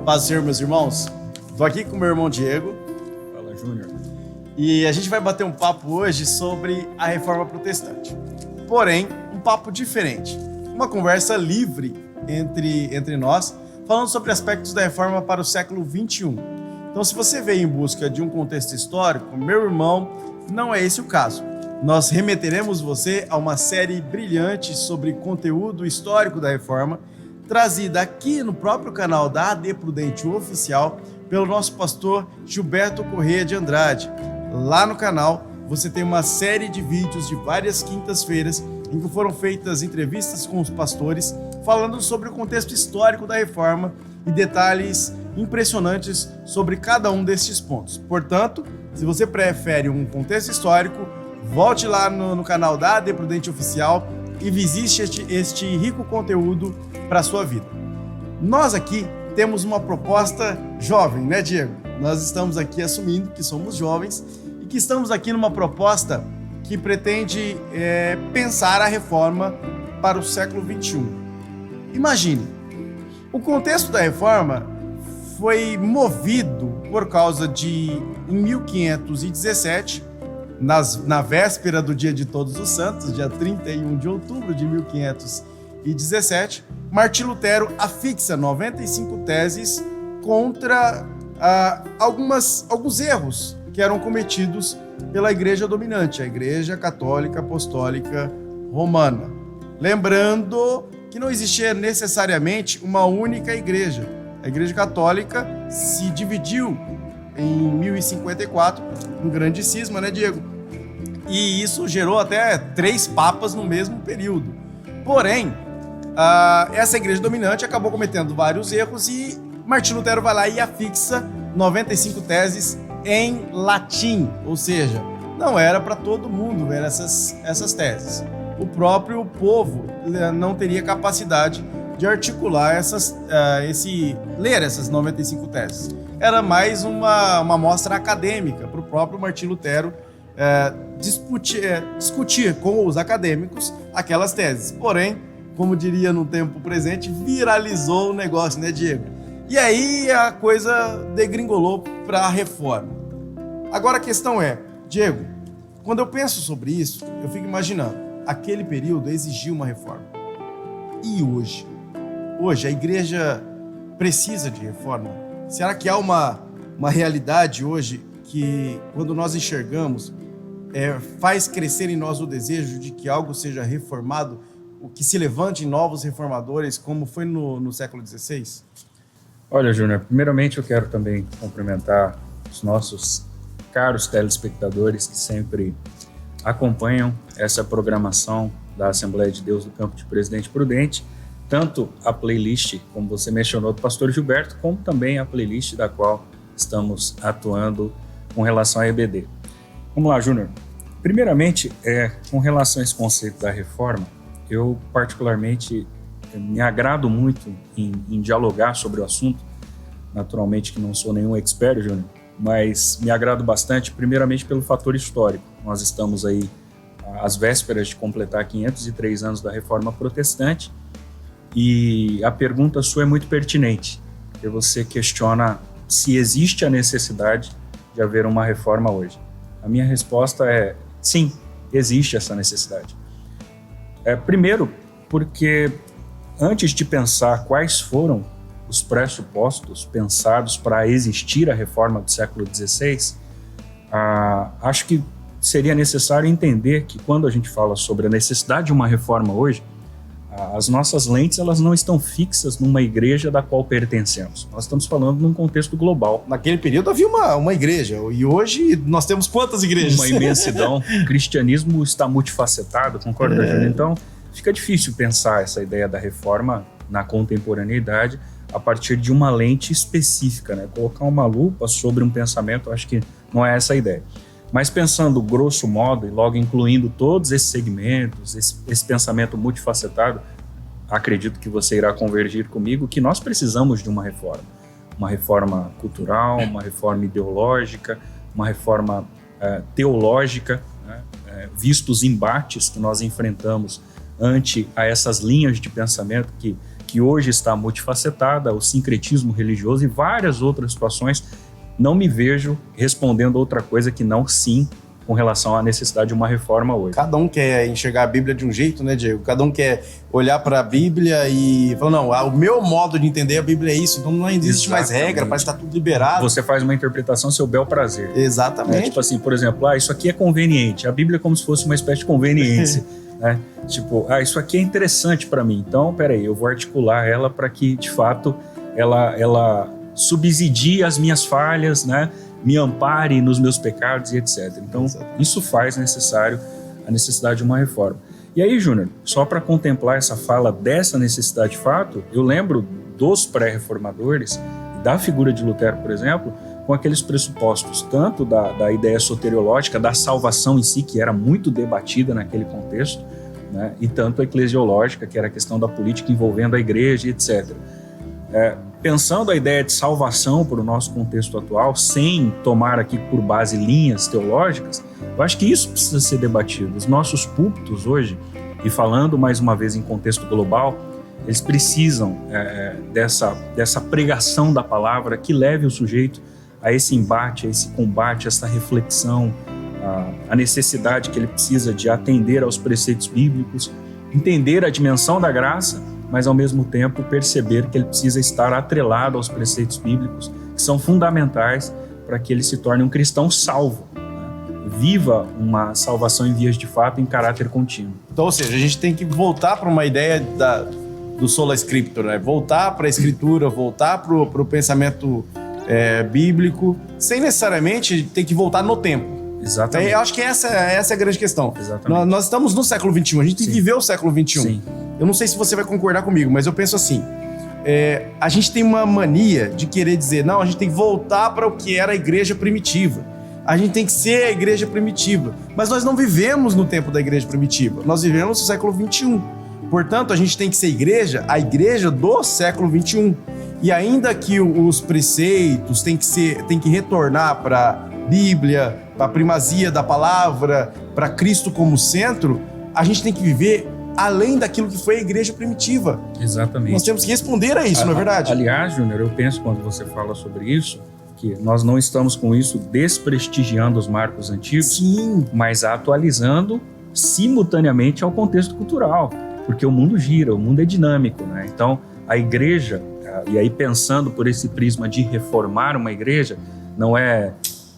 Paz do Senhor, meus irmãos. Estou aqui com meu irmão Diego. Fala, Júnior. E a gente vai bater um papo hoje sobre a Reforma Protestante. Porém, um papo diferente. Uma conversa livre entre nós, falando sobre aspectos da Reforma para o século XXI. Então, se você veio em busca de um contexto histórico, meu irmão, não é esse o caso. Nós remeteremos você a uma série brilhante sobre conteúdo histórico da Reforma, trazida aqui no próprio canal da AD Prudente Oficial, pelo nosso pastor Gilberto Corrêa de Andrade. Lá no canal você tem uma série de vídeos de várias quintas-feiras em que foram feitas entrevistas com os pastores, falando sobre o contexto histórico da Reforma e detalhes impressionantes sobre cada um destes pontos. Portanto, se você prefere um contexto histórico, volte lá no canal da AD Prudente Oficial e visite este rico conteúdo para a sua vida. Nós aqui temos uma proposta jovem, né, Diego? Nós estamos aqui assumindo que somos jovens e que estamos aqui numa proposta que pretende pensar a reforma para o século XXI. Imagine, o contexto da reforma foi movido por causa de, em 1517, na véspera do Dia de Todos os Santos, dia 31 de outubro de 1517, Martim Lutero afixa 95 teses contra alguns erros que eram cometidos pela Igreja dominante, a Igreja Católica Apostólica Romana. Lembrando que não existia necessariamente uma única igreja. A Igreja Católica se dividiu em 1054, um grande cisma, né, Diego? E isso gerou até 3 papas no mesmo período. Porém, essa igreja dominante acabou cometendo vários erros e Martim Lutero vai lá e afixa 95 teses em latim, ou seja, não era para todo mundo ver essas teses. O próprio povo não teria capacidade de articular ler essas 95 teses. Era mais uma amostra acadêmica para o próprio Martim Lutero discutir com os acadêmicos aquelas teses. Porém, como diria no tempo presente, viralizou o negócio, né, Diego? E aí a coisa degringolou para a reforma. Agora a questão é, Diego, quando eu penso sobre isso, eu fico imaginando, aquele período exigiu uma reforma. E hoje? Hoje a igreja precisa de reforma? Será que há uma realidade hoje que, quando nós enxergamos, faz crescer em nós o desejo de que algo seja reformado, o que se levante novos reformadores, como foi no século XVI? Olha, Júnior, primeiramente eu quero também cumprimentar os nossos caros telespectadores que sempre acompanham essa programação da Assembleia de Deus do Campo de Presidente Prudente, tanto a playlist, como você mencionou, do pastor Gilberto, como também a playlist da qual estamos atuando com relação à EBD. Vamos lá, Júnior. Primeiramente, com relação a esse conceito da reforma, eu particularmente me agrado muito em dialogar sobre o assunto. Naturalmente que não sou nenhum expert, Júnior, mas me agrado bastante, primeiramente pelo fator histórico. Nós estamos aí às vésperas de completar 503 anos da Reforma Protestante e a pergunta sua é muito pertinente, porque você questiona se existe a necessidade de haver uma reforma hoje. A minha resposta é sim, existe essa necessidade. Primeiro, porque antes de pensar quais foram os pressupostos pensados para existir a reforma do século XVI, acho que seria necessário entender que quando a gente fala sobre a necessidade de uma reforma hoje, as nossas lentes elas não estão fixas numa igreja da qual pertencemos. Nós estamos falando num contexto global. Naquele período havia uma igreja, e hoje nós temos quantas igrejas? Uma imensidão. O cristianismo está multifacetado, concorda, Júnior? Então, fica difícil pensar essa ideia da reforma na contemporaneidade a partir de uma lente específica, né? Colocar uma lupa sobre um pensamento, acho que não é essa a ideia. Mas pensando grosso modo e logo incluindo todos esses segmentos, esse pensamento multifacetado, acredito que você irá convergir comigo que nós precisamos de uma reforma cultural, uma reforma ideológica, uma reforma teológica, né? Visto os embates que nós enfrentamos ante a essas linhas de pensamento que que hoje está multifacetada, o sincretismo religioso e várias outras situações, não me vejo respondendo outra coisa que não sim com relação à necessidade de uma reforma hoje. Cada um quer enxergar a Bíblia de um jeito, né, Diego? Cada um quer olhar para a Bíblia e falar, não, o meu modo de entender a Bíblia é isso, então não existe mais regra, parece que está tudo liberado. Você faz uma interpretação seu bel prazer. Exatamente. Tipo assim, por exemplo, isso aqui é conveniente. A Bíblia é como se fosse uma espécie de conveniência. Né? Tipo, isso aqui é interessante para mim. Então, peraí, eu vou articular ela para que, de fato, ela subsidie as minhas falhas, né? Me ampare nos meus pecados e etc. Então, isso faz necessário a necessidade de uma reforma. E aí, Júnior, só para contemplar essa fala dessa necessidade de fato, eu lembro dos pré-reformadores, da figura de Lutero, por exemplo, com aqueles pressupostos, tanto da ideia soteriológica, da salvação em si, que era muito debatida naquele contexto, né, e tanto a eclesiológica, que era a questão da política envolvendo a igreja e etc. Pensando a ideia de salvação para o nosso contexto atual, sem tomar aqui por base linhas teológicas, eu acho que isso precisa ser debatido. Os nossos púlpitos hoje, e falando mais uma vez em contexto global, eles precisam dessa pregação da palavra que leve o sujeito a esse embate, a esse combate, a essa reflexão, a necessidade que ele precisa de atender aos preceitos bíblicos, entender a dimensão da graça, mas ao mesmo tempo perceber que ele precisa estar atrelado aos preceitos bíblicos, que são fundamentais para que ele se torne um cristão salvo, né? Viva uma salvação em vias de fato em caráter contínuo. Então, ou seja, a gente tem que voltar para uma ideia do sola scriptura, né? Voltar para a escritura, voltar para o pensamento bíblico, sem necessariamente ter que voltar no tempo. Exatamente. Eu acho que essa é a grande questão. Exatamente. Nós estamos no século XXI, a gente tem que viver o século XXI. Sim. Eu não sei se você vai concordar comigo, mas eu penso assim, a gente tem uma mania de querer dizer, não, a gente tem que voltar para o que era a igreja primitiva. A gente tem que ser a igreja primitiva. Mas nós não vivemos no tempo da igreja primitiva, nós vivemos no século XXI. Portanto, a gente tem que ser a igreja do século XXI. E ainda que os preceitos têm que retornar para a Bíblia, para a primazia da palavra, para Cristo como centro, a gente tem que viver além daquilo que foi a igreja primitiva. Exatamente. Nós temos que responder a isso, não é verdade? Aliás, Júnior, eu penso quando você fala sobre isso, que nós não estamos com isso desprestigiando os marcos antigos, Sim. mas atualizando simultaneamente ao contexto cultural, porque o mundo gira, o mundo é dinâmico, né? Então, a igreja, e aí pensando por esse prisma de reformar uma igreja, não é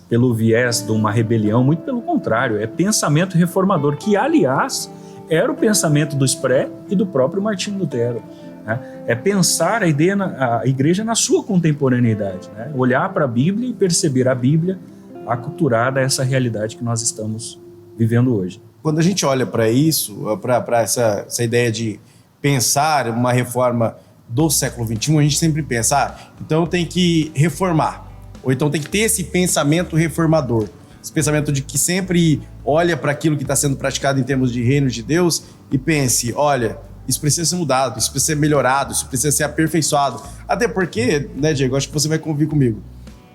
pelo viés de uma rebelião, muito pelo contrário, é pensamento reformador, que, aliás, era o pensamento do Spré e do próprio Martinho Lutero. Né? É pensar a igreja na sua contemporaneidade, né? Olhar para a Bíblia e perceber a Bíblia aculturada a essa realidade que nós estamos vivendo hoje. Quando a gente olha para isso, para essa ideia de pensar uma reforma do século XXI, a gente sempre pensa, então tem que reformar, ou então tem que ter esse pensamento reformador. Esse pensamento de que sempre olha para aquilo que está sendo praticado em termos de reino de Deus e pense, olha, isso precisa ser mudado, isso precisa ser melhorado, isso precisa ser aperfeiçoado. Até porque, né, Diego, acho que você vai convir comigo,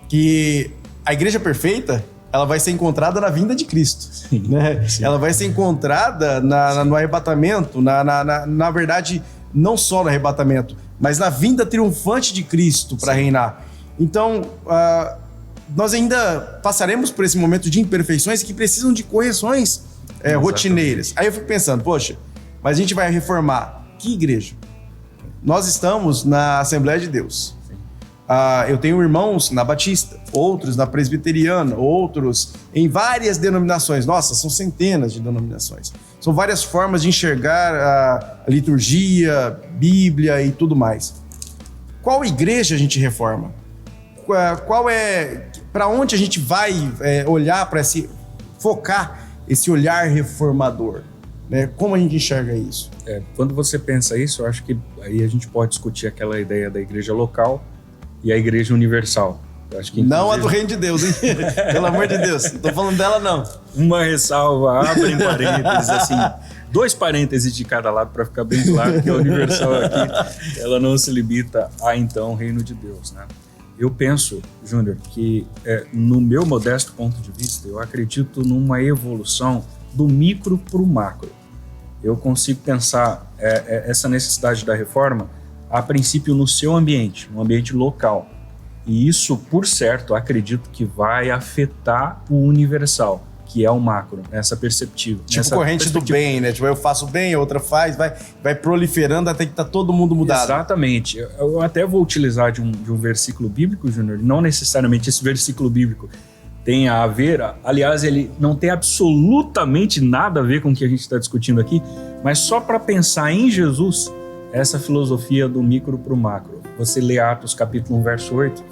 que a igreja perfeita, ela vai ser encontrada na vinda de Cristo. Sim, né? sim. Ela vai ser encontrada no arrebatamento, na verdade, não só no arrebatamento, mas na vinda triunfante de Cristo para reinar. Então, nós ainda passaremos por esse momento de imperfeições que precisam de correções rotineiras. Aí eu fico pensando, poxa, mas a gente vai reformar que igreja? Nós estamos na Assembleia de Deus. Eu tenho irmãos na Batista, outros na Presbiteriana, outros em várias denominações. Nossa, são centenas de denominações. São várias formas de enxergar a liturgia, Bíblia e tudo mais. Qual igreja a gente reforma? Para onde a gente vai olhar para focar esse olhar reformador? Né? Como a gente enxerga isso? Quando você pensa isso, eu acho que aí a gente pode discutir aquela ideia da igreja local e a igreja universal. Eu acho que, não a do reino de Deus, hein? Pelo amor de Deus, não tô falando dela, não. Uma ressalva, abre parênteses, assim, 2 parênteses de cada lado para ficar bem claro que a universal aqui, ela não se limita a, então, reino de Deus, né? Eu penso, Júnior, que no meu modesto ponto de vista, eu acredito numa evolução do micro para o macro. Eu consigo pensar essa necessidade da reforma a princípio no seu ambiente, no ambiente local. E isso, por certo, acredito que vai afetar o universal, que é o macro, essa perspectiva. Tipo corrente do bem, né? Tipo, eu faço bem, a outra faz, vai proliferando até que tá todo mundo mudado. Exatamente. Eu até vou utilizar de um versículo bíblico, Júnior, não necessariamente esse versículo bíblico tem a ver, aliás, ele não tem absolutamente nada a ver com o que a gente está discutindo aqui, mas só para pensar em Jesus, essa filosofia do micro para o macro. Você lê Atos capítulo 1, verso 8,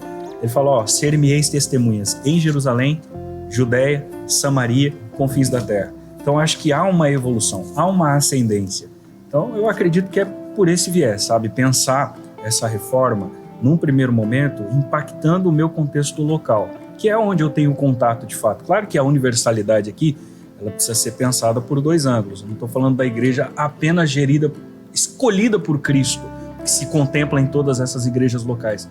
ele fala, ser-me-eis testemunhas em Jerusalém, Judéia, Samaria, confins da terra. Então acho que há uma evolução, há uma ascendência. Então eu acredito que é por esse viés, sabe? Pensar essa reforma, num primeiro momento, impactando o meu contexto local, que é onde eu tenho contato de fato. Claro que a universalidade aqui, ela precisa ser pensada por dois ângulos. Eu não estou falando da igreja apenas gerida, escolhida por Cristo, que se contempla em todas essas igrejas locais.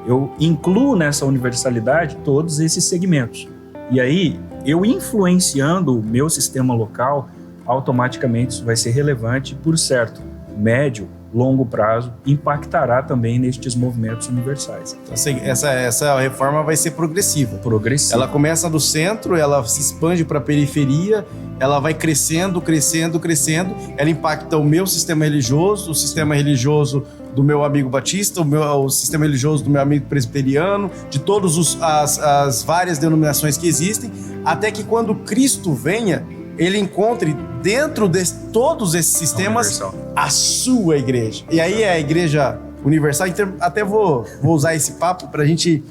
Eu incluo nessa universalidade todos esses segmentos. E aí, eu influenciando o meu sistema local, automaticamente isso vai ser relevante, por certo, médio, longo prazo, impactará também nestes movimentos universais. Essa reforma vai ser progressiva. Progressiva. Ela começa do centro, ela se expande para a periferia, ela vai crescendo, crescendo, crescendo, ela impacta o meu sistema religioso, o sistema religioso do meu amigo batista, o sistema religioso do meu amigo presbiteriano, de todas as várias denominações que existem, até que quando Cristo venha, ele encontre dentro de todos esses sistemas a sua igreja. E aí é a igreja universal. Então, até vou usar esse papo para a gente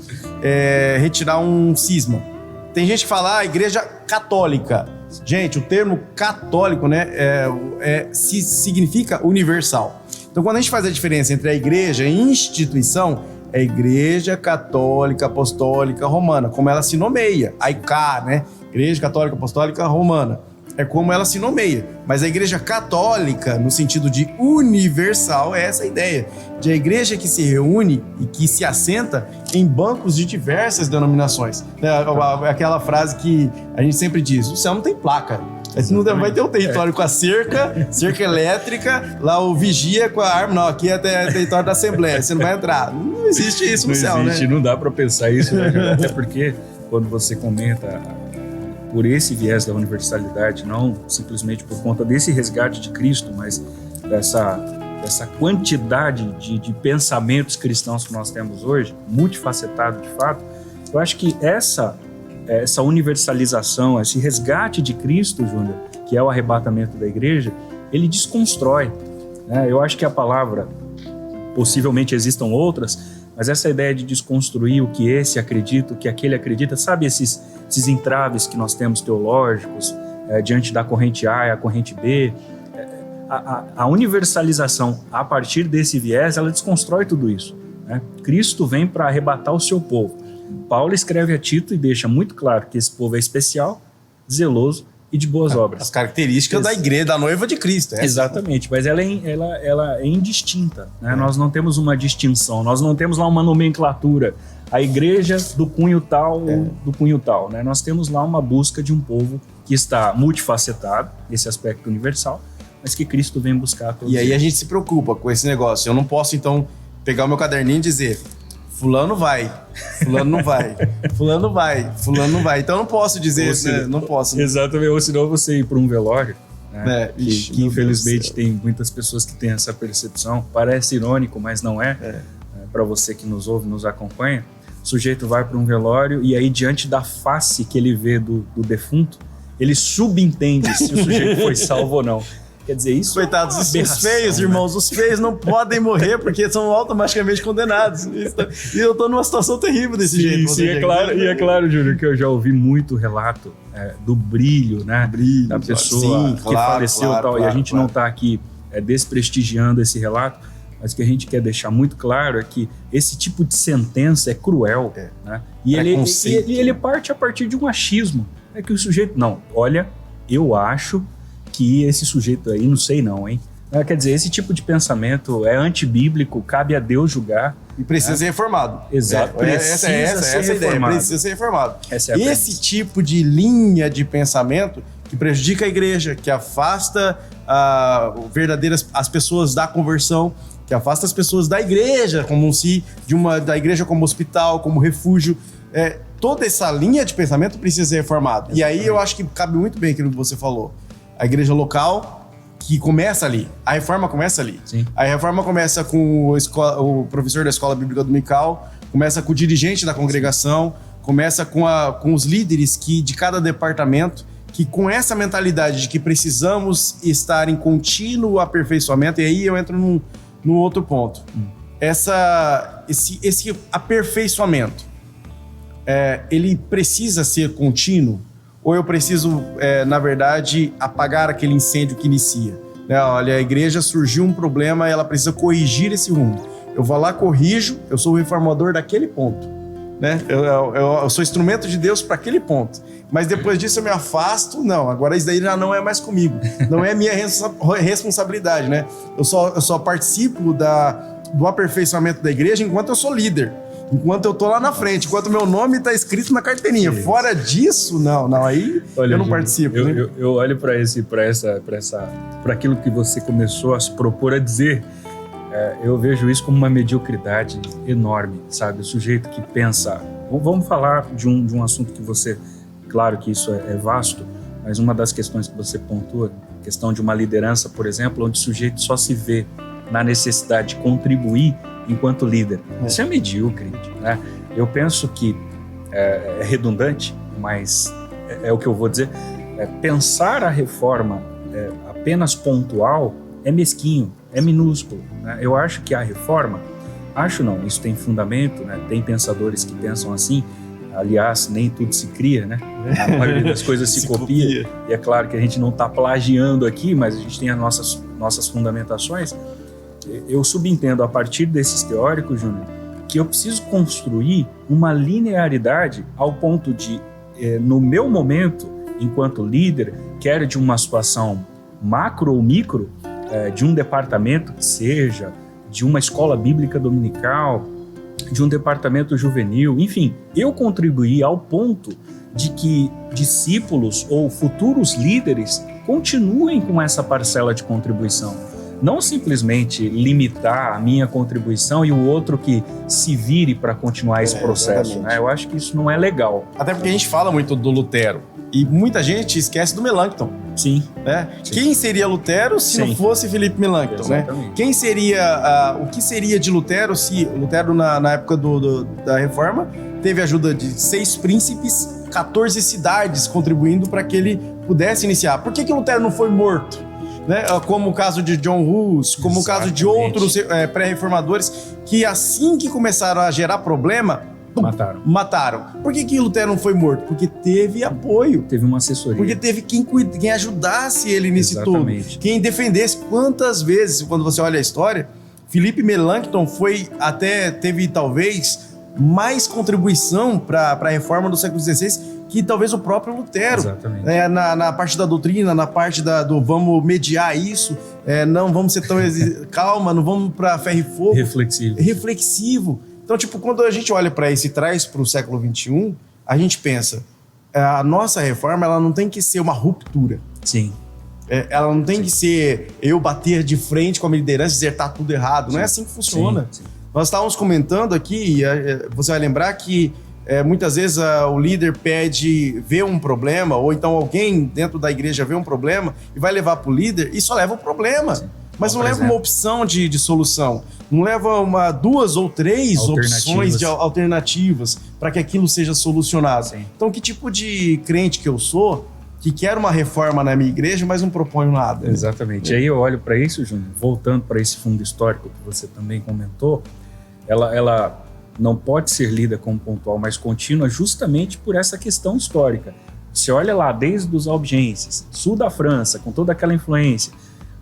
retirar um cisma. Tem gente que fala a igreja católica. Gente, o termo católico, né, significa universal. Então, quando a gente faz a diferença entre a igreja e a instituição, é a Igreja Católica Apostólica Romana, como ela se nomeia, a ICA, né? Igreja Católica Apostólica Romana, é como ela se nomeia. Mas a Igreja Católica, no sentido de universal, é essa a ideia, de a igreja que se reúne e que se assenta em bancos de diversas denominações. Aquela frase que a gente sempre diz, o céu não tem placa. Não vai ter um território com a cerca elétrica, lá o vigia com a arma. Não, aqui é território da Assembleia, você não vai entrar. Não existe isso no céu, existe, né? Não dá para pensar isso, né? Até porque quando você comenta por esse viés da universalidade, não simplesmente por conta desse resgate de Cristo, mas dessa quantidade de pensamentos cristãos que nós temos hoje, multifacetado de fato, eu acho que essa universalização, esse resgate de Cristo, Júnior, que é o arrebatamento da igreja, ele desconstrói, né? Eu acho que a palavra, possivelmente existam outras, mas essa ideia de desconstruir o que esse acredita, o que aquele acredita, sabe esses entraves que nós temos teológicos diante da corrente A e a corrente B, a universalização a partir desse viés, ela desconstrói tudo isso, né? Cristo vem para arrebatar o seu povo. Paulo escreve a Tito e deixa muito claro que esse povo é especial, zeloso e de boas obras. As características da igreja, da noiva de Cristo. Exatamente, mas ela é indistinta, né? Nós não temos uma distinção, nós não temos lá uma nomenclatura. A igreja do cunho tal, do cunho tal, né? Nós temos lá uma busca de um povo que está multifacetado, esse aspecto universal, mas que Cristo vem buscar todos. E aí a gente se preocupa com esse negócio. Eu não posso, então, pegar o meu caderninho e dizer... Fulano vai, fulano não vai, fulano vai, fulano não vai. Então eu não posso dizer isso, né? Não posso. Exatamente, ou senão você ir para um velório, né? Que infelizmente tem muitas pessoas que têm essa percepção. Parece irônico, mas não é. Para você que nos ouve, nos acompanha, o sujeito vai para um velório e aí diante da face que ele vê do defunto, ele subentende se o sujeito foi salvo ou não. Quer dizer, isso... Coitados, os feios, irmãos, os feios não podem morrer porque são automaticamente condenados. E eu tô numa situação terrível desse jeito. Sim, é claro, Júnior, que eu já ouvi muito relato do brilho, né? Da pessoa que faleceu e tal. E a gente não tá aqui desprestigiando esse relato, mas o que a gente quer deixar muito claro é que esse tipo de sentença é cruel, né? E ele parte a partir de um achismo. É que o sujeito... Não, olha, eu acho... que esse sujeito aí, não sei não, hein? Quer dizer, esse tipo de pensamento é antibíblico, cabe a Deus julgar. E precisa ser reformado. Exato. Essa é a ideia, precisa ser reformado. Esse tipo de linha de pensamento que prejudica a igreja, que afasta as pessoas da conversão, que afasta as pessoas da igreja, como se da igreja como hospital, como refúgio. Toda essa linha de pensamento precisa ser reformada. E aí eu acho que cabe muito bem aquilo que você falou. A igreja local, que começa ali. A reforma começa ali. Sim. A reforma começa com o professor da escola bíblica dominical, começa com o dirigente da congregação, começa com os líderes de cada departamento, que com essa mentalidade de que precisamos estar em contínuo aperfeiçoamento, e aí eu entro num outro ponto. Esse aperfeiçoamento, ele precisa ser contínuo? Ou eu preciso, na verdade, apagar aquele incêndio que inicia? Olha, a igreja surgiu um problema e ela precisa corrigir esse rumo. Eu vou lá, corrijo, eu sou o reformador daquele ponto. Eu sou instrumento de Deus para aquele ponto. Mas depois disso eu me afasto. Não, agora isso daí já não é mais comigo. Não é minha responsabilidade, né? Eu só participo do aperfeiçoamento da igreja enquanto eu sou líder. Enquanto eu tô lá na frente, enquanto meu nome tá escrito na carteirinha. Isso. Fora disso, não, aí olha, eu não participo. Eu olho para aquilo que você começou a se propor a dizer. Eu vejo isso como uma mediocridade enorme, sabe? O sujeito que pensa... Vamos falar de um assunto que você... Claro que isso é vasto, mas uma das questões que você pontua, a questão de uma liderança, por exemplo, onde o sujeito só se vê na necessidade de contribuir enquanto líder. Isso é medíocre, né? Eu penso que é redundante, mas é o que eu vou dizer. Pensar a reforma apenas pontual é mesquinho, é minúsculo, né? Eu acho que a reforma, isso tem fundamento, né? Tem pensadores que pensam assim. Aliás, nem tudo se cria, né? A maioria das coisas se copia. E é claro que a gente não está plagiando aqui, mas a gente tem as nossas fundamentações. Eu subentendo a partir desses teóricos, Júnior, que eu preciso construir uma linearidade ao ponto de, no meu momento, enquanto líder, quer de uma situação macro ou micro, de um departamento que seja, de uma escola bíblica dominical, de um departamento juvenil, enfim, eu contribuir ao ponto de que discípulos ou futuros líderes continuem com essa parcela de contribuição. Não simplesmente limitar a minha contribuição e o outro que se vire para continuar esse processo, né? Eu acho que isso não é legal. Até porque a gente fala muito do Lutero e muita gente esquece do Melanchthon. Sim. Né? Sim. Quem seria Lutero se não fosse Felipe Melanchthon? Né? Quem seria, o que seria de Lutero se Lutero na época da Reforma teve a ajuda de 6 príncipes, 14 cidades contribuindo para que ele pudesse iniciar? Por que Lutero não foi morto? Né? Como o caso de John Hus, como o caso de outros pré-reformadores que assim que começaram a gerar problema, mataram. Por que Lutero não foi morto? Porque teve apoio. Teve uma assessoria. Porque teve quem ajudasse ele nesse todo. Quem defendesse. Quantas vezes, quando você olha a história, Felipe Melanchthon teve talvez mais contribuição para a reforma do século XVI que talvez o próprio Lutero. Exatamente. Na parte da doutrina, na parte do vamos mediar isso, não vamos ser tão calma, não vamos para ferro e fogo. Reflexivo. Então, quando a gente olha para isso e traz para o século XXI, a gente pensa, a nossa reforma ela não tem que ser uma ruptura. Sim. Ela não tem que ser eu bater de frente com a minha liderança e dizer tá tudo errado. Não é assim que funciona. Sim. Nós estávamos comentando aqui, você vai lembrar que muitas vezes o líder vê um problema, ou então alguém dentro da igreja vê um problema e vai levar para o líder e só leva o problema. Sim. Mas não leva uma opção de solução. Não leva 2 ou 3 opções de alternativas para que aquilo seja solucionado. Sim. Então, que tipo de crente que eu sou que quer uma reforma na minha igreja, mas não proponho nada? Exatamente. E aí eu olho para isso, Júnior, voltando para esse fundo histórico que você também comentou, ela não pode ser lida como pontual, mas contínua justamente por essa questão histórica. Você olha lá, desde os albigenses, sul da França, com toda aquela influência,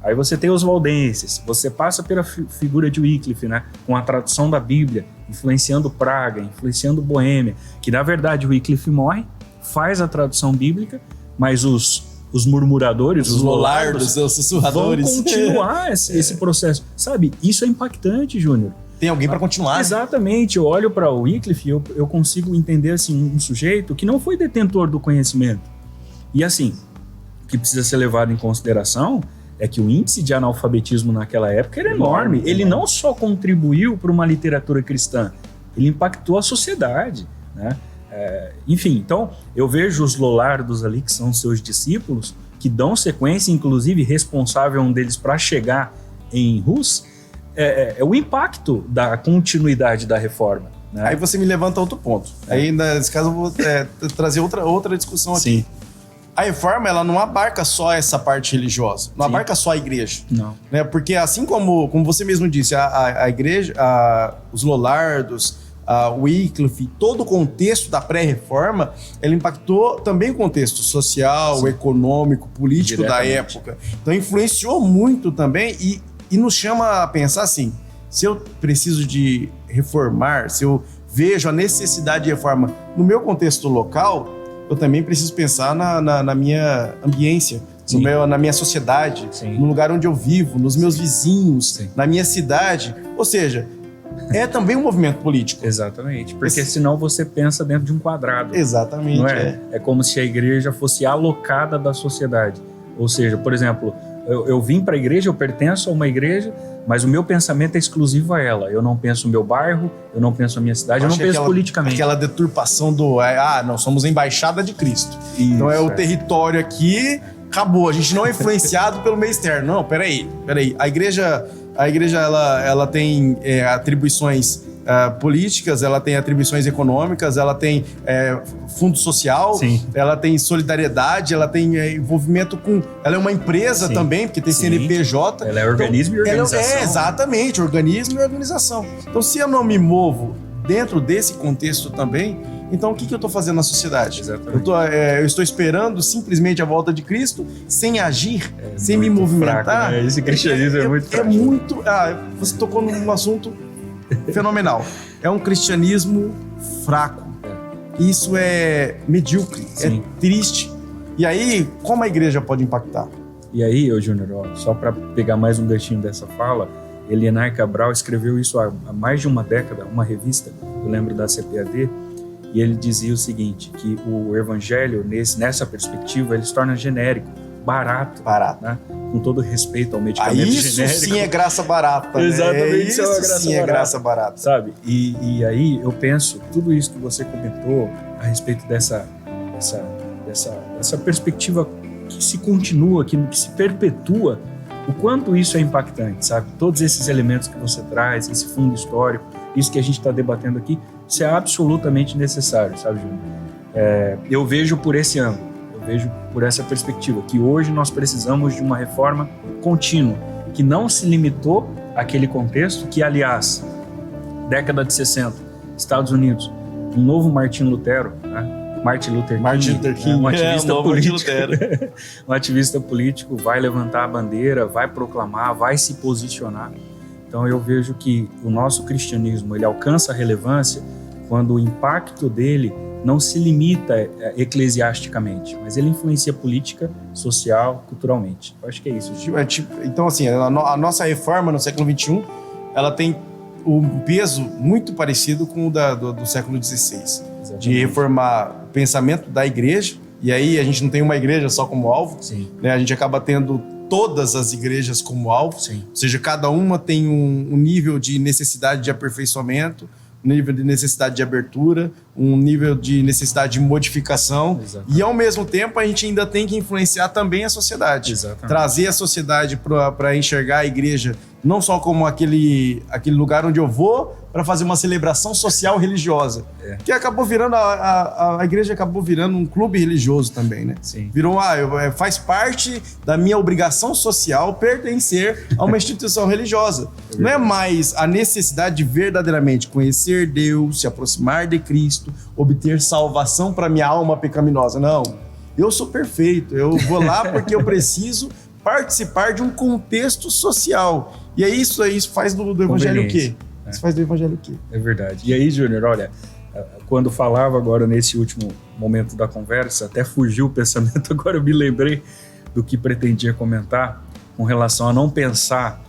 aí você tem os valdenses, você passa pela figura de Wycliffe, né, com a tradução da Bíblia, influenciando Praga, influenciando Boêmia, que na verdade Wycliffe morre, faz a tradução bíblica, mas os murmuradores, os lollardos, os sussurradores, vão continuar esse processo. Sabe, isso é impactante, Júnior. Tem alguém para continuar. Exatamente. Eu olho para o Wycliffe e eu consigo entender assim, um sujeito que não foi detentor do conhecimento. E assim, o que precisa ser levado em consideração é que o índice de analfabetismo naquela época era enorme. Ele não só contribuiu para uma literatura cristã, ele impactou a sociedade, né? Enfim, então eu vejo os Lollardos ali, que são seus discípulos, que dão sequência, inclusive responsável um deles para chegar em Hus, o impacto da continuidade da reforma, né? Aí você me levanta outro ponto. Aí, nesse caso, eu vou trazer outra discussão aqui. Sim. A reforma, ela não abarca só essa parte religiosa, não abarca só a igreja. Não. Né? Porque assim como você mesmo disse, a igreja, os Lollardos, a Wycliffe, todo o contexto da pré-reforma, ela impactou também o contexto social, econômico, político da época. Então influenciou muito também e nos chama a pensar assim, se eu preciso de reformar, se eu vejo a necessidade de reforma no meu contexto local, eu também preciso pensar na minha ambiência, na minha sociedade, no lugar onde eu vivo, nos meus vizinhos, na minha cidade. Ou seja, é também um movimento político. Exatamente, porque senão você pensa dentro de um quadrado. Exatamente. Não é? É como se a igreja fosse alocada da sociedade. Ou seja, por exemplo, eu vim para a igreja, eu pertenço a uma igreja, mas o meu pensamento é exclusivo a ela. Eu não penso no meu bairro, eu não penso na minha cidade, eu não penso politicamente. Aquela deturpação nós somos a embaixada de Cristo. Isso, então o território aqui, acabou. A gente não é influenciado pelo meio externo. Não, peraí. A igreja ela tem atribuições políticas, ela tem atribuições econômicas, ela tem fundo social, ela tem solidariedade, ela tem envolvimento com... Ela é uma empresa também, porque tem CNPJ. Ela é organismo e organização. Exatamente, organismo e organização. Então, se eu não me movo dentro desse contexto também, então o que eu estou fazendo na sociedade? Eu estou esperando simplesmente a volta de Cristo, sem agir, sem me movimentar. Fraco, né? Esse cristianismo é muito fraco. Você tocou num assunto fenomenal. É um cristianismo fraco. Isso é medíocre, é triste. E aí, como a igreja pode impactar? E aí, Júnior, só para pegar mais um ganchinho dessa fala, Elienay Cabral escreveu isso há mais de uma década, uma revista, eu lembro da CPAD, e ele dizia o seguinte, que o evangelho, nessa perspectiva, ele se torna genérico, barato. Né? Com todo respeito ao medicamento isso genérico. Isso sim é graça barata. Exatamente, isso sim é graça barata. Sabe? E aí eu penso, tudo isso que você comentou a respeito dessa perspectiva que se continua, que se perpetua, o quanto isso é impactante, sabe? Todos esses elementos que você traz, esse fundo histórico, isso que a gente está debatendo aqui, isso é absolutamente necessário, sabe, Júnior? Eu vejo por esse ângulo, eu vejo por essa perspectiva, que hoje nós precisamos de uma reforma contínua, que não se limitou àquele contexto, que, aliás, década de 60, Estados Unidos, um novo Martin Lutero, né? Martin Luther King, um ativista político, um ativista político, vai levantar a bandeira, vai proclamar, vai se posicionar. Então eu vejo que o nosso cristianismo, ele alcança relevância quando o impacto dele não se limita eclesiasticamente, mas ele influencia política, social, culturalmente. Eu acho que é isso. Então, assim, a nossa reforma no século XXI, ela tem um peso muito parecido com o do século XVI. Exatamente. De reformar o pensamento da igreja, e aí a gente não tem uma igreja só como alvo, né? A gente acaba tendo todas as igrejas como alvo, ou seja, cada uma tem um nível de necessidade de aperfeiçoamento, um nível de necessidade de abertura, um nível de necessidade de modificação. Exatamente. E ao mesmo tempo a gente ainda tem que influenciar também a sociedade. Exatamente. Trazer a sociedade para enxergar a igreja não só como aquele lugar onde eu vou para fazer uma celebração social religiosa. Que acabou virando, a igreja acabou virando um clube religioso também, né? Virou, faz parte da minha obrigação social pertencer a uma instituição religiosa. Não é mais a necessidade de verdadeiramente conhecer Deus, se aproximar de Cristo, obter salvação para minha alma pecaminosa. Não, eu sou perfeito, eu vou lá porque eu preciso participar de um contexto social. E aí isso faz do evangelho o quê? Isso faz do evangelho o quê? É verdade. E aí, Júnior, olha, quando falava agora nesse último momento da conversa, até fugiu o pensamento, agora eu me lembrei do que pretendia comentar com relação a não pensar,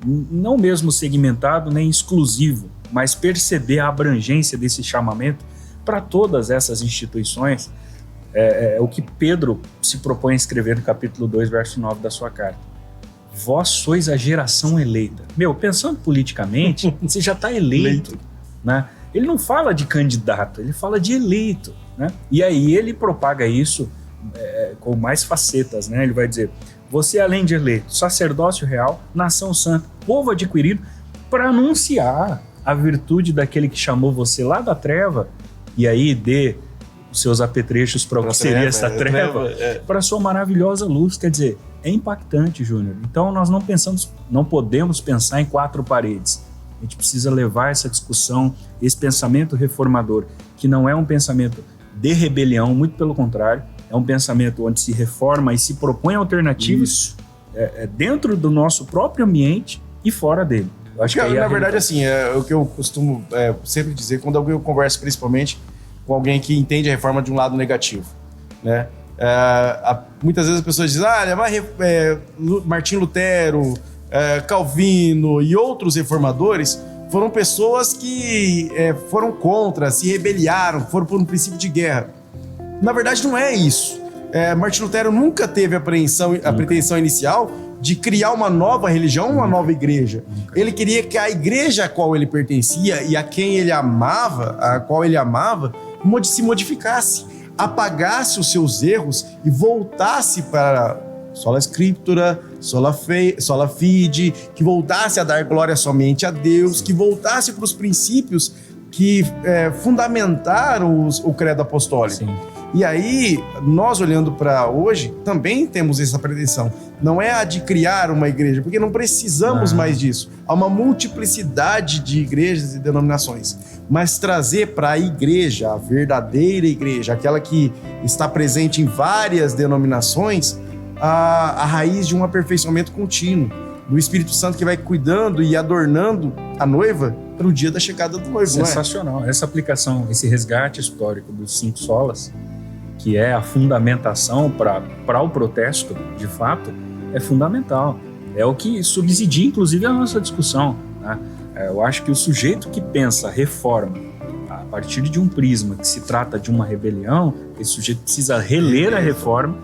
não mesmo segmentado nem exclusivo, mas perceber a abrangência desse chamamento para todas essas instituições. É o que Pedro se propõe a escrever no capítulo 2, verso 9 da sua carta. Vós sois a geração eleita. Pensando politicamente, você já está eleito, né? Ele não fala de candidato, ele fala de eleito, né? E aí ele propaga isso com mais facetas, né? Ele vai dizer, você além de eleito, sacerdócio real, nação santa, povo adquirido, para anunciar a virtude daquele que chamou você lá da treva, e aí dê os seus apetrechos para o que seria essa treva, para a sua maravilhosa luz. Quer dizer, é impactante, Júnior. Então nós não podemos pensar em quatro paredes. A gente precisa levar essa discussão, esse pensamento reformador, que não é um pensamento de rebelião, muito pelo contrário, é um pensamento onde se reforma e se propõe alternativas dentro do nosso próprio ambiente e fora dele. Eu acho que na verdade, assim, é o que eu costumo sempre dizer quando eu converso principalmente com alguém que entende a reforma de um lado negativo, né? Muitas vezes as pessoas dizem, Martim Lutero, Calvino e outros reformadores foram pessoas que foram contra, se rebeliaram, foram por um princípio de guerra. Na verdade, não é isso. Martim Lutero nunca teve a pretensão inicial de criar uma nova religião, uma nova igreja. Ele queria que a igreja a qual ele pertencia e a quem ele amava, a qual ele amava, se modificasse, apagasse os seus erros e voltasse para sola scriptura, sola fide, que voltasse a dar glória somente a Deus, que voltasse para os princípios que fundamentaram o credo apostólico. Sim. E aí, nós olhando para hoje, também temos essa pretensão. Não é a de criar uma igreja, porque não precisamos mais disso. Há uma multiplicidade de igrejas e denominações. Mas trazer para a igreja, a verdadeira igreja, aquela que está presente em várias denominações, a raiz de um aperfeiçoamento contínuo, do Espírito Santo que vai cuidando e adornando a noiva para o dia da chegada do noivo. Sensacional. Não é? Essa aplicação, esse resgate histórico dos 5 solas, que é a fundamentação para o protesto, de fato, é fundamental. É o que subsidia, inclusive, a nossa discussão. Né? Eu acho que o sujeito que pensa reforma a partir de um prisma que se trata de uma rebelião, esse sujeito precisa reler a reforma,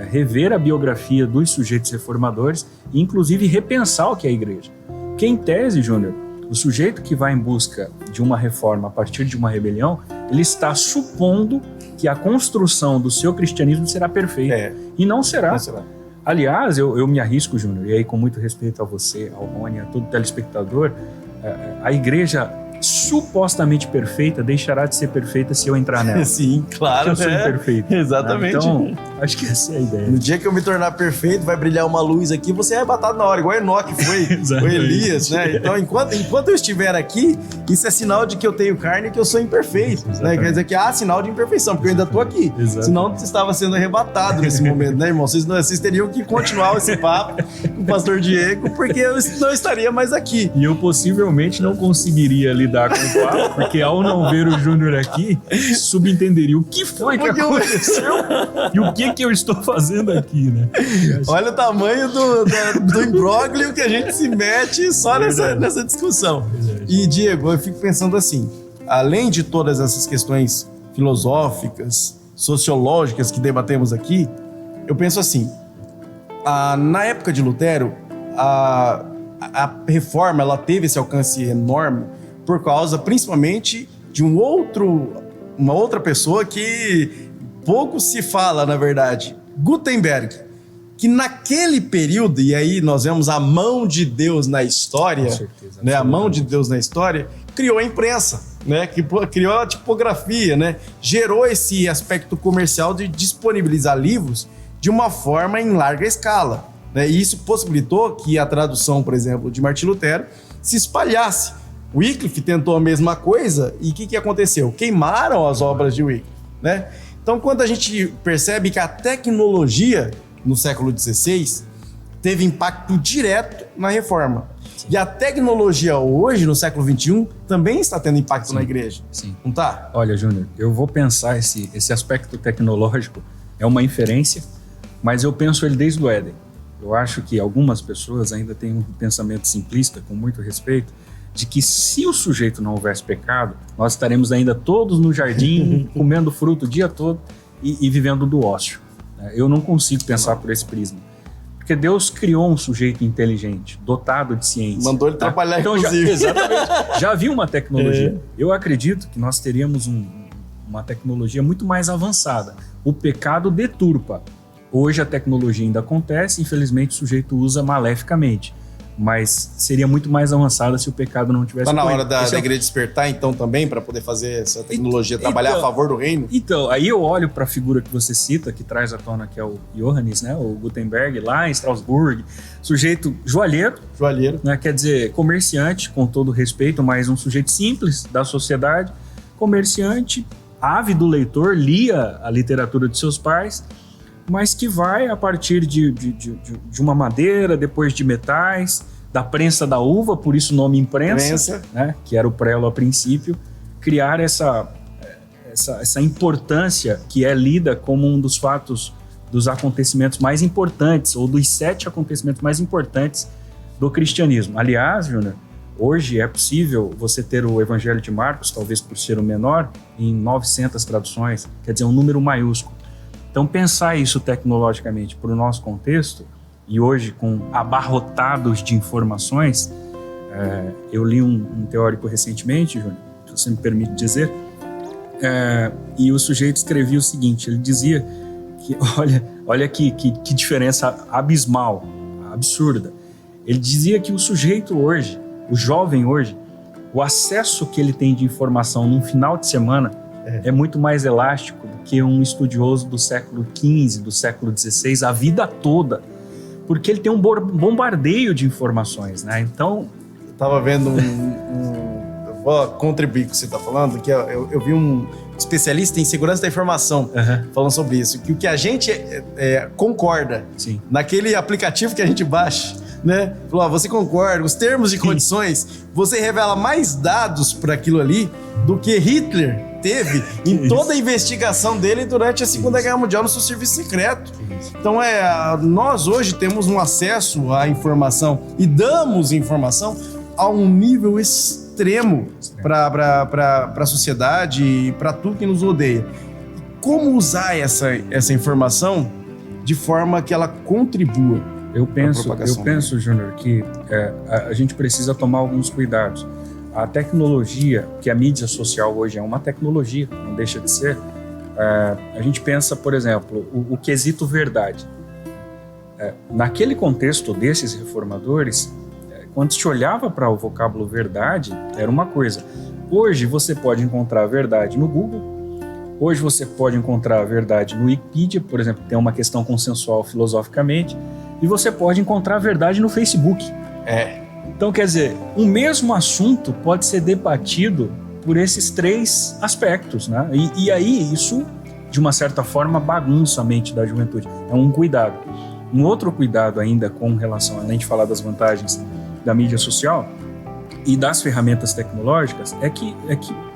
rever a biografia dos sujeitos reformadores e, inclusive, repensar o que é a igreja. Que, em tese, Júnior, o sujeito que vai em busca de uma reforma a partir de uma rebelião, ele está supondo que a construção do seu cristianismo será perfeita. E não será. Não será. Aliás, eu me arrisco, Júnior, e aí com muito respeito a você, ao Rony, a todo telespectador, a igreja supostamente perfeita deixará de ser perfeita se eu entrar nela. Sim, claro. Porque eu sou imperfeito. Exatamente. Então, acho que essa é a ideia. No dia que eu me tornar perfeito, vai brilhar uma luz aqui, você é arrebatado na hora, igual Enoque foi, o Elias, né? Então, enquanto eu estiver aqui, isso é sinal de que eu tenho carne e que eu sou imperfeito. Né? Quer dizer que há sinal de imperfeição, porque eu ainda estou aqui. Exatamente. Senão você estava sendo arrebatado nesse momento, né, irmão? Vocês teriam que continuar esse papo com o pastor Diego, porque eu não estaria mais aqui. E eu possivelmente não conseguiria lidar com o papo, porque ao não ver o Júnior aqui, subentenderia o que foi que aconteceu e o que eu estou fazendo aqui, né? Olha o tamanho do imbróglio que a gente se mete só nessa discussão. E, Diego, eu fico pensando assim, além de todas essas questões filosóficas, sociológicas que debatemos aqui, eu penso assim, na época de Lutero, a reforma ela teve esse alcance enorme por causa, principalmente, de uma outra pessoa que pouco se fala, na verdade, Gutenberg, que naquele período, e aí nós vemos a mão de Deus na história, com certeza, né, a mão de Deus na história, criou a imprensa, né, que criou a tipografia, né, gerou esse aspecto comercial de disponibilizar livros de uma forma em larga escala, né, e isso possibilitou que a tradução, por exemplo, de Martim Lutero se espalhasse. Wycliffe tentou a mesma coisa e o que aconteceu? Queimaram as obras de Wycliffe, né? Então, quando a gente percebe que a tecnologia no século XVI teve impacto direto na reforma. Sim. E a tecnologia hoje, no século XXI, também está tendo impacto na igreja. Sim. Não tá? Olha, Júnior, eu vou pensar esse aspecto tecnológico, é uma inferência, mas eu penso ele desde o Éden. Eu acho que algumas pessoas ainda têm um pensamento simplista, com muito respeito, de que se o sujeito não houvesse pecado, nós estaremos ainda todos no jardim, comendo fruto o dia todo, e vivendo do ócio. Eu não consigo pensar por esse prisma. Porque Deus criou um sujeito inteligente, dotado de ciência. Mandou ele trabalhar, então, inclusive. Exatamente. Já havia uma tecnologia. Eu acredito que nós teríamos uma tecnologia muito mais avançada. O pecado deturpa. Hoje a tecnologia ainda acontece, infelizmente o sujeito usa maleficamente. Mas seria muito mais avançada se o pecado não tivesse... Está na hora da igreja despertar, então, também, para poder fazer essa tecnologia, trabalhar a favor do reino? Então, aí eu olho para a figura que você cita, que traz à tona, que é o Johannes, né? O Gutenberg, lá em Estrasburgo. Sujeito joalheiro. Né? Quer dizer, comerciante, com todo respeito, mas um sujeito simples da sociedade. Comerciante, ávido leitor, lia a literatura de seus pais, mas que vai a partir de uma madeira, depois de metais, da prensa da uva, por isso o nome imprensa. Né, que era o prelo a princípio, criar essa importância que é lida como um dos fatos, dos acontecimentos mais importantes, ou dos 7 acontecimentos mais importantes do cristianismo. Aliás, Júnior, hoje é possível você ter o Evangelho de Marcos, talvez por ser o menor, em 900 traduções, quer dizer, um número maiúsculo. Então, pensar isso tecnologicamente para o nosso contexto, e hoje com abarrotados de informações, eu li um teórico recentemente, Júnior, se você me permite dizer, e o sujeito escrevia o seguinte, ele dizia que, olha que diferença abismal, absurda. Ele dizia que o sujeito hoje, o jovem hoje, o acesso que ele tem de informação num final de semana é muito mais elástico do que um estudioso do século XV, do século XVI, a vida toda, porque ele tem um bombardeio de informações, né? Então... Eu estava vendo eu vou contribuir com o que você está falando, que eu vi um especialista em segurança da informação falando sobre isso, que o que a gente concorda naquele aplicativo que a gente baixa, né? Falou, você concorda, os termos e condições, você revela mais dados para aquilo ali do que Hitler teve em toda a investigação dele durante a Segunda Guerra Mundial no seu serviço secreto. Então, nós hoje temos um acesso à informação e damos informação a um nível extremo para a sociedade e para tudo que nos rodeia. Como usar essa informação de forma que ela contribua? Eu penso, Júnior, que a gente precisa tomar alguns cuidados. A tecnologia, que a mídia social hoje é uma tecnologia, não deixa de ser, a gente pensa, por exemplo, o quesito verdade. Naquele contexto desses reformadores, quando se olhava para o vocábulo verdade, era uma coisa. Hoje você pode encontrar a verdade no Google, hoje você pode encontrar a verdade no Wikipedia, por exemplo, tem uma questão consensual filosoficamente, e você pode encontrar a verdade no Facebook. Então, quer dizer, o mesmo assunto pode ser debatido por esses 3 aspectos, né? E aí, isso, de uma certa forma, bagunça a mente da juventude. É um cuidado. Um outro cuidado ainda com relação, além de falar das vantagens da mídia social e das ferramentas tecnológicas, é que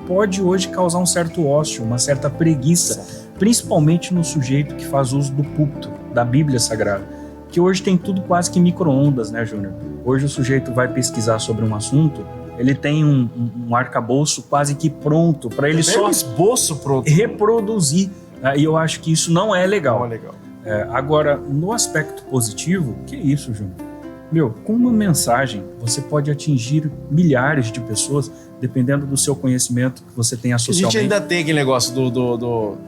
pode hoje causar um certo ócio, uma certa preguiça, principalmente no sujeito que faz uso do púlpito, da Bíblia Sagrada, que hoje tem tudo quase que micro-ondas, né, Júnior? Hoje o sujeito vai pesquisar sobre um assunto, ele tem um arcabouço quase que pronto, para ele só um esboço pronto, reproduzir. E eu acho que isso não é legal. Não é legal. Agora, no aspecto positivo, que é isso, Júnior? Com uma mensagem, você pode atingir milhares de pessoas, dependendo do seu conhecimento que você tenha socialmente. A gente ainda tem aquele negócio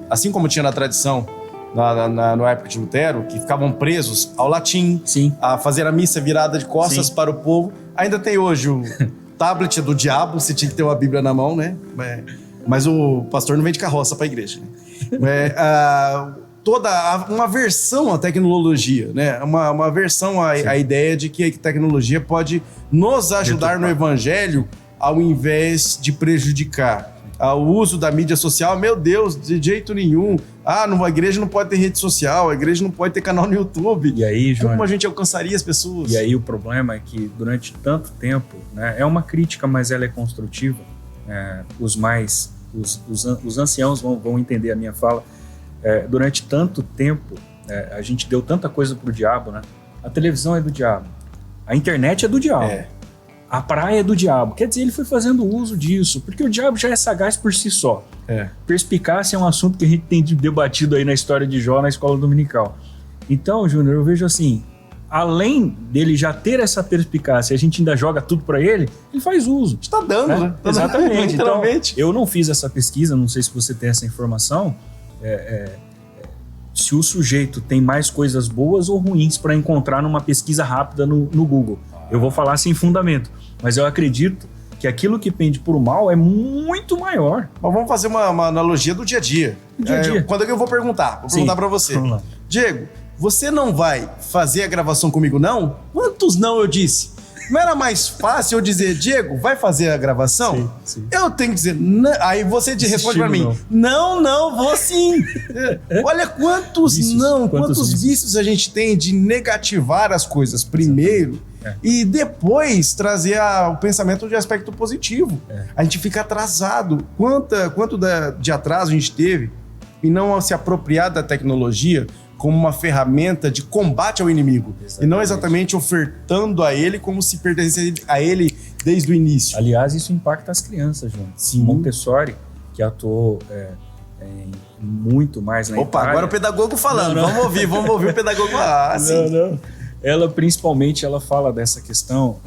assim como tinha na tradição, na época de Lutero, que ficavam presos ao latim, a fazer a missa virada de costas para o povo. Ainda tem hoje o tablet do diabo, você tinha que ter uma Bíblia na mão, né? Mas o pastor não vem de carroça para a igreja. Né? Toda uma versão à tecnologia, né? Uma versão à ideia de que a tecnologia pode nos ajudar no evangelho ao invés de prejudicar. O uso da mídia social, meu Deus, de jeito nenhum. A igreja não pode ter rede social, a igreja não pode ter canal no YouTube. E aí, João, como a gente alcançaria as pessoas? E aí o problema é que durante tanto tempo, né, é uma crítica, mas ela é construtiva. Os anciãos vão entender a minha fala. Durante tanto tempo, a gente deu tanta coisa pro diabo, né? A televisão é do diabo, a internet é do diabo. a praia do diabo. Quer dizer, ele foi fazendo uso disso, porque o diabo já é sagaz por si só. Perspicácia é um assunto que a gente tem debatido aí na história de Jó na escola dominical. Então, Júnior, eu vejo assim, além dele já ter essa perspicácia, a gente ainda joga tudo para ele faz uso. Está dando, né? Exatamente. Então, eu não fiz essa pesquisa, não sei se você tem essa informação, se o sujeito tem mais coisas boas ou ruins para encontrar numa pesquisa rápida no Google. Eu vou falar sem fundamento, mas eu acredito que aquilo que pende por mal é muito maior. Mas vamos fazer uma analogia do dia a dia. Quando é que eu vou perguntar? Vou perguntar para você. Vamos lá. Diego, você não vai fazer a gravação comigo, não? Quantos não eu disse? Não era mais fácil eu dizer, Diego, vai fazer a gravação? Sim. Eu tenho que dizer, não. Aí você responde pra mim, não, vou sim. Olha quantos vícios a gente tem de negativar as coisas primeiro e depois trazer o pensamento de aspecto positivo. A gente fica atrasado. Quanto de atraso a gente teve em não se apropriar da tecnologia como uma ferramenta de combate ao inimigo. Exatamente. E não exatamente ofertando a ele como se pertencesse a ele desde o início. Aliás, isso impacta as crianças, João. Sim. Montessori, que atuou muito mais na Itália... agora o pedagogo falando. Não. Vamos ouvir o pedagogo falar. Não. Ela, principalmente, ela fala dessa questão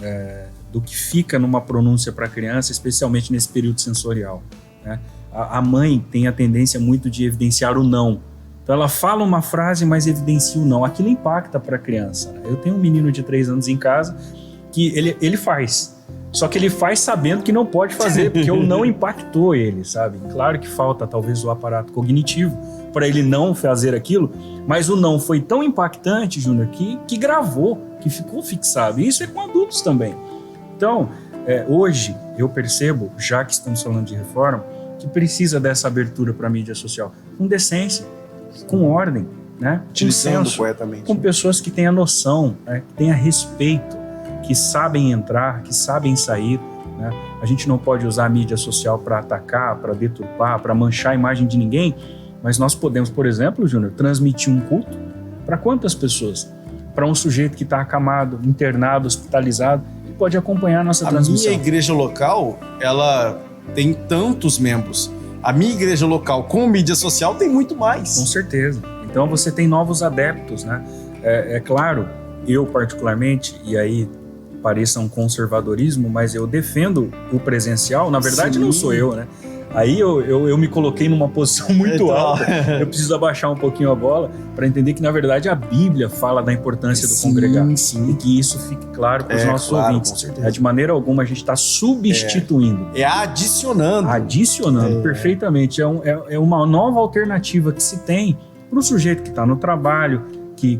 do que fica numa pronúncia para a criança, especialmente nesse período sensorial. Né? A mãe tem a tendência muito de evidenciar o não. Então ela fala uma frase, mas evidencia o não. Aquilo impacta para a criança. Eu tenho um menino de 3 anos em casa que ele faz. Só que ele faz sabendo que não pode fazer, porque o não impactou ele, sabe? Claro que falta talvez o aparato cognitivo para ele não fazer aquilo, mas o não foi tão impactante, Júnior, que gravou, que ficou fixado. E isso é com adultos também. Então, hoje eu percebo, já que estamos falando de reforma, que precisa dessa abertura para a mídia social, com decência, com ordem, né? Utilizando corretamente. Com pessoas que tenham noção, né? Que tenham respeito, que sabem entrar, que sabem sair. Né? A gente não pode usar a mídia social para atacar, para deturpar, para manchar a imagem de ninguém, mas nós podemos, por exemplo, Júnior, transmitir um culto para quantas pessoas? Para um sujeito que está acamado, internado, hospitalizado, que pode acompanhar a nossa transmissão. A minha igreja local, ela tem tantos membros. A minha igreja local com mídia social tem muito mais. Com certeza. Então você tem novos adeptos, né? É claro, eu particularmente, e aí pareça um conservadorismo, mas eu defendo o presencial. Na verdade, Sim. Não sou eu, né? Aí eu me coloquei numa posição muito alta. Eu preciso abaixar um pouquinho a bola para entender que, na verdade, a Bíblia fala da importância do congregar. Sim. E que isso fique claro para os nossos ouvintes. Com certeza. De maneira alguma, a gente está substituindo. Adicionando. Perfeitamente. É uma nova alternativa que se tem para o sujeito que está no trabalho, que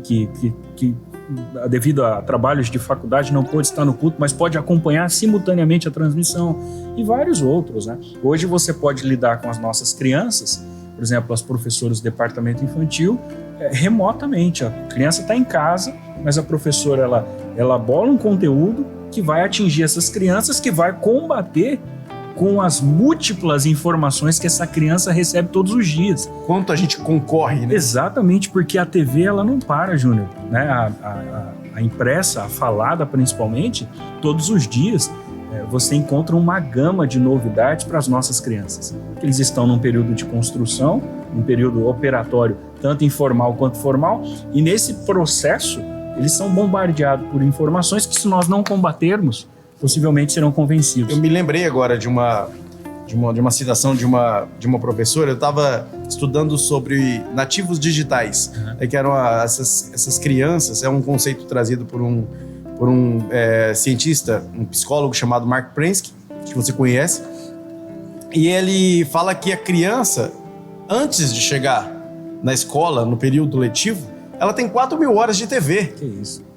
devido a trabalhos de faculdade não pode estar no culto, mas pode acompanhar simultaneamente a transmissão e vários outros, né? Hoje você pode lidar com as nossas crianças, por exemplo, as professoras do departamento infantil, remotamente. A criança está em casa, mas a professora ela bola um conteúdo que vai atingir essas crianças, que vai combater com as múltiplas informações que essa criança recebe todos os dias. Quanto a gente concorre, né? Exatamente, porque a TV ela não para, Júnior. Né? A impressa, a falada principalmente, todos os dias você encontra uma gama de novidades para as nossas crianças. Eles estão num período de construção, um período operatório, tanto informal quanto formal, e nesse processo eles são bombardeados por informações que, se nós não combatermos, possivelmente serão convencidos. Eu me lembrei agora de uma citação de uma professora. Eu estava estudando sobre nativos digitais, que eram essas crianças. É um conceito trazido por um cientista, um psicólogo chamado Mark Prensky, que você conhece. E ele fala que a criança, antes de chegar na escola, no período letivo, ela tem 4.000 horas de TV. Que isso?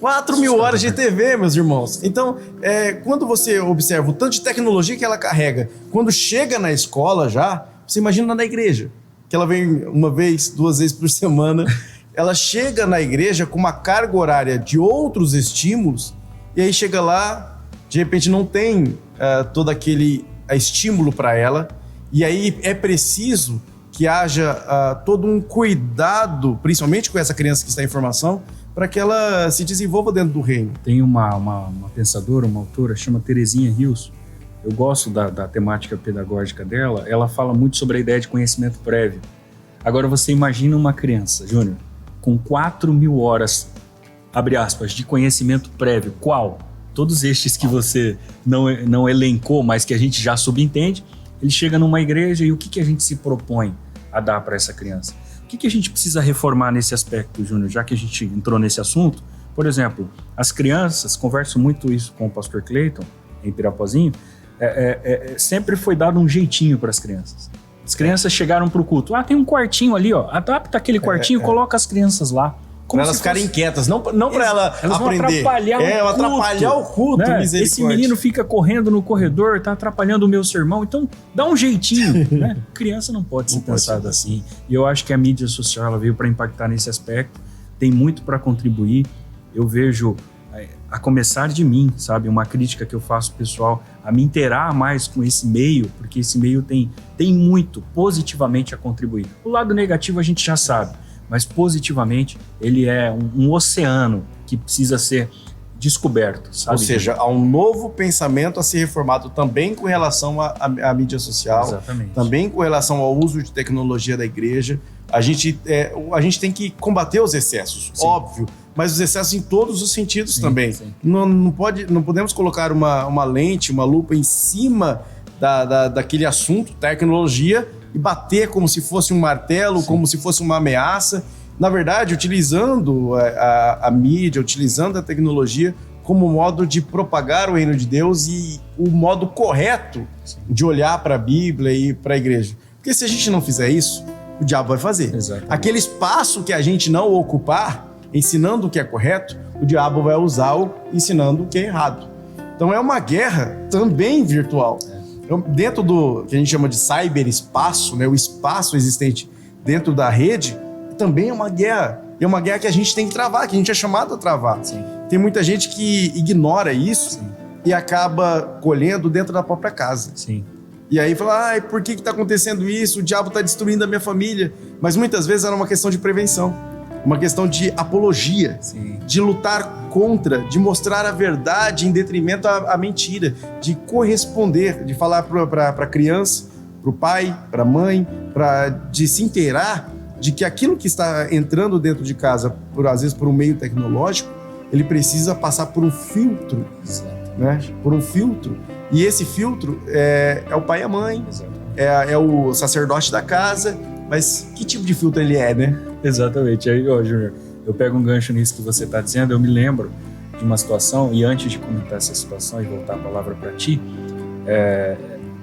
4.000 horas de TV, meus irmãos. Então, quando você observa o tanto de tecnologia que ela carrega, quando chega na escola já, você imagina na igreja, que ela vem 1 vez, 2 vezes por semana, ela chega na igreja com uma carga horária de outros estímulos, e aí chega lá, de repente não tem todo aquele estímulo para ela, e aí é preciso que haja todo um cuidado, principalmente com essa criança que está em formação, para que ela se desenvolva dentro do reino. Tem uma pensadora, uma autora, chama Terezinha Rios. Eu gosto da temática pedagógica dela. Ela fala muito sobre a ideia de conhecimento prévio. Agora você imagina uma criança, Júnior, com 4.000 horas, abre aspas, de conhecimento prévio. Qual? Todos estes que você não elencou, mas que a gente já subentende. Ele chega numa igreja e o que a gente se propõe a dar para essa criança? O que a gente precisa reformar nesse aspecto, Júnior, já que a gente entrou nesse assunto? Por exemplo, as crianças, converso muito isso com o pastor Cleiton, em Pirapozinho, sempre foi dado um jeitinho para as crianças. As crianças chegaram para o culto, tem um quartinho ali, ó, adapta aquele quartinho, coloca as crianças lá. Para elas ficarem inquietas, não para ela elas aprender. Vão atrapalhar o culto, né? Misericórdia. Esse menino fica correndo no corredor, tá atrapalhando o meu sermão, então dá um jeitinho, né? Criança não pode ser pensada assim. E eu acho que a mídia social ela veio para impactar nesse aspecto, tem muito para contribuir. Eu vejo, a começar de mim, sabe, uma crítica que eu faço pessoal, a me inteirar mais com esse meio, porque esse meio tem muito positivamente a contribuir. O lado negativo a gente já sabe, mas positivamente ele é um oceano que precisa ser descoberto, sabe? Ou seja, há um novo pensamento a ser reformado também com relação à mídia social, exatamente, também com relação ao uso de tecnologia da igreja. A gente tem que combater os excessos, sim, óbvio, mas os excessos em todos os sentidos, sim, também. Sim. Não podemos colocar uma lente, uma lupa em cima daquele assunto, tecnologia, e bater como se fosse um martelo, sim, como se fosse uma ameaça. Na verdade, utilizando a mídia, utilizando a tecnologia como modo de propagar o reino de Deus e o modo correto, sim, de olhar para a Bíblia e para a igreja. Porque se a gente não fizer isso, o diabo vai fazer. Exatamente. Aquele espaço que a gente não ocupar, ensinando o que é correto, o diabo vai usá-lo ensinando o que é errado. Então é uma guerra também virtual. Dentro do que a gente chama de cyberespaço, né, o espaço existente dentro da rede, também é uma guerra. E é uma guerra que a gente tem que travar, que a gente é chamado a travar. Sim. Tem muita gente que ignora isso, sim, e acaba colhendo dentro da própria casa. Sim. E aí fala, por que está acontecendo isso? O diabo está destruindo a minha família. Mas muitas vezes era uma questão de prevenção, uma questão de apologia, sim, de lutar contra, de mostrar a verdade em detrimento à mentira, de corresponder, de falar para a criança, para o pai, para a mãe, de se inteirar de que aquilo que está entrando dentro de casa, às vezes por um meio tecnológico, ele precisa passar por um filtro, né? Por um filtro. E esse filtro é o pai e a mãe, é o sacerdote da casa, mas que tipo de filtro ele é, né? Exatamente. Aí, Júnior, eu pego um gancho nisso que você está dizendo, eu me lembro de uma situação, e antes de comentar essa situação e voltar a palavra para ti,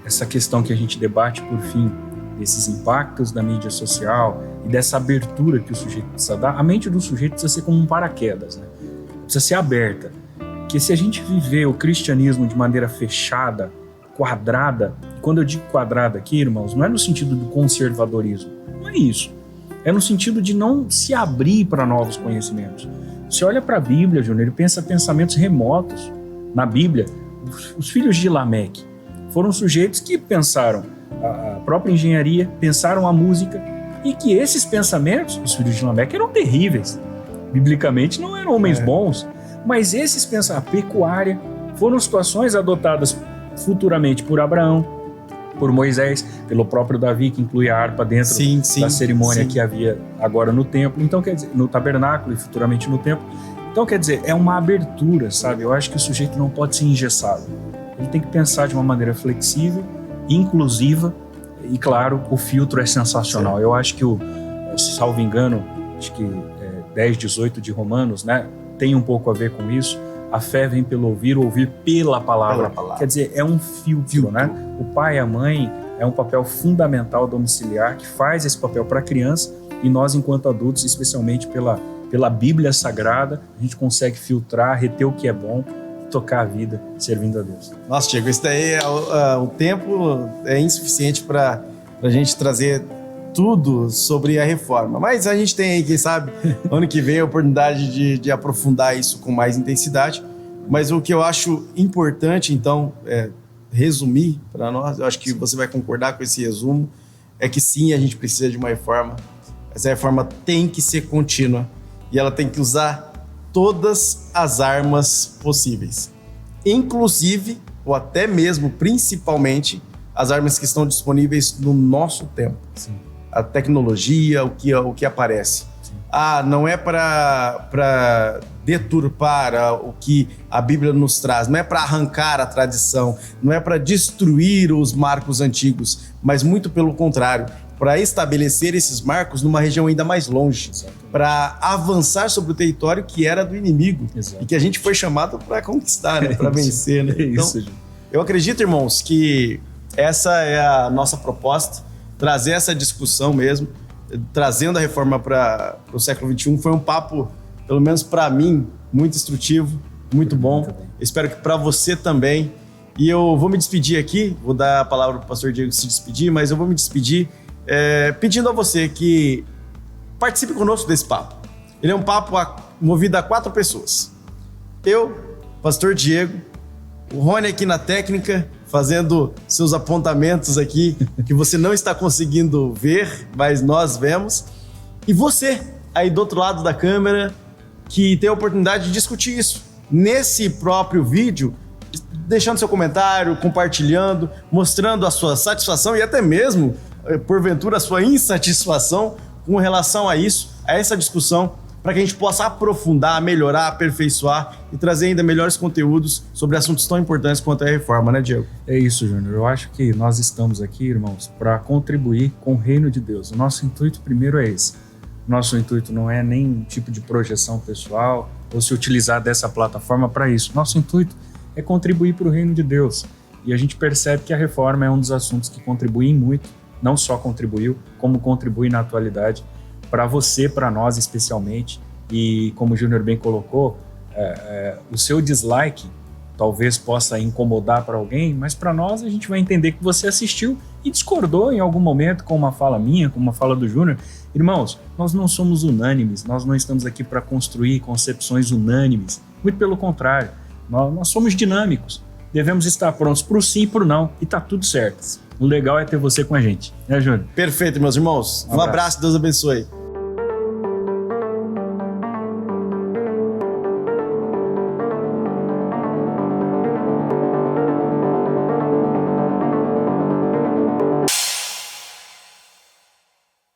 essa questão que a gente debate, por fim, desses impactos da mídia social e dessa abertura que o sujeito precisa dar, a mente do sujeito precisa ser como um paraquedas, né? Precisa ser aberta. Porque se a gente viver o cristianismo de maneira fechada, quadrada, e quando eu digo quadrada aqui, irmãos, não é no sentido do conservadorismo, não é isso. É no sentido de não se abrir para novos conhecimentos. Você olha para a Bíblia, Júnior, e pensa pensamentos remotos. Na Bíblia, os filhos de Lameque foram sujeitos que pensaram a própria engenharia, pensaram a música, e que esses pensamentos, os filhos de Lameque, eram terríveis. Biblicamente não eram homens bons, mas esses pensamentos, a pecuária, foram situações adotadas futuramente por Abraão, por Moisés, pelo próprio Davi, que inclui a harpa dentro da cerimônia que havia agora no templo, então quer dizer, no tabernáculo e futuramente no templo. Então quer dizer, é uma abertura, sabe? Eu acho que o sujeito não pode ser engessado. Ele tem que pensar de uma maneira flexível, inclusiva, e claro, o filtro é sensacional. Eu acho que salvo engano, acho que 10, 18 de Romanos, né, tem um pouco a ver com isso. A fé vem pelo ouvir pela palavra. Quer dizer, é um filtro, né? O pai e a mãe é um papel fundamental domiciliar que faz esse papel para a criança, e nós, enquanto adultos, especialmente pela Bíblia Sagrada, a gente consegue filtrar, reter o que é bom, tocar a vida servindo a Deus. Nossa, Tiago, isso daí o tempo é insuficiente para a gente trazer tudo sobre a reforma. Mas a gente tem aí, quem sabe, ano que vem a oportunidade de aprofundar isso com mais intensidade. Mas o que eu acho importante, então, resumir para nós, eu acho que você vai concordar com esse resumo, é que sim, a gente precisa de uma reforma. Essa reforma tem que ser contínua e ela tem que usar todas as armas possíveis, inclusive, ou até mesmo, principalmente, as armas que estão disponíveis no nosso tempo. Sim. A tecnologia, o que aparece. Sim. Não é para deturpar o que a Bíblia nos traz, não é para arrancar a tradição, não é para destruir os marcos antigos, mas muito pelo contrário, para estabelecer esses marcos numa região ainda mais longe, para avançar sobre o território que era do inimigo. Exato. E que a gente foi chamado para conquistar, né? Para vencer. Né? Então, eu acredito, irmãos, que essa é a nossa proposta, trazer essa discussão mesmo, trazendo a reforma para o século XXI. Foi um papo, pelo menos para mim, muito instrutivo, muito bom. Espero que para você também. E eu vou me despedir aqui, vou dar a palavra para o pastor Diego se despedir, mas eu vou me despedir pedindo a você que participe conosco desse papo. Ele é um papo movido a 4 pessoas. Eu, pastor Diego, o Rony aqui na técnica, fazendo seus apontamentos aqui, que você não está conseguindo ver, mas nós vemos. E você, aí do outro lado da câmera, que tem a oportunidade de discutir isso nesse próprio vídeo, deixando seu comentário, compartilhando, mostrando a sua satisfação e até mesmo, porventura, a sua insatisfação com relação a isso, a essa discussão, para que a gente possa aprofundar, melhorar, aperfeiçoar e trazer ainda melhores conteúdos sobre assuntos tão importantes quanto a reforma, né, Diego? É isso, Júnior. Eu acho que nós estamos aqui, irmãos, para contribuir com o reino de Deus. O nosso intuito primeiro é esse. Nosso intuito não é nenhum tipo de projeção pessoal ou se utilizar dessa plataforma para isso. Nosso intuito é contribuir para o reino de Deus. E a gente percebe que a reforma é um dos assuntos que contribuem muito, não só contribuiu, como contribui na atualidade, para você, para nós especialmente. E como o Júnior bem colocou, o seu dislike talvez possa incomodar para alguém, mas para nós a gente vai entender que você assistiu e discordou em algum momento com uma fala minha, com uma fala do Júnior. Irmãos, nós não somos unânimes, nós não estamos aqui para construir concepções unânimes, muito pelo contrário, nós somos dinâmicos, devemos estar prontos para o sim e para o não, e tá tudo certo. O legal é ter você com a gente, né, Júnior? Perfeito, meus irmãos. Um abraço, Deus abençoe.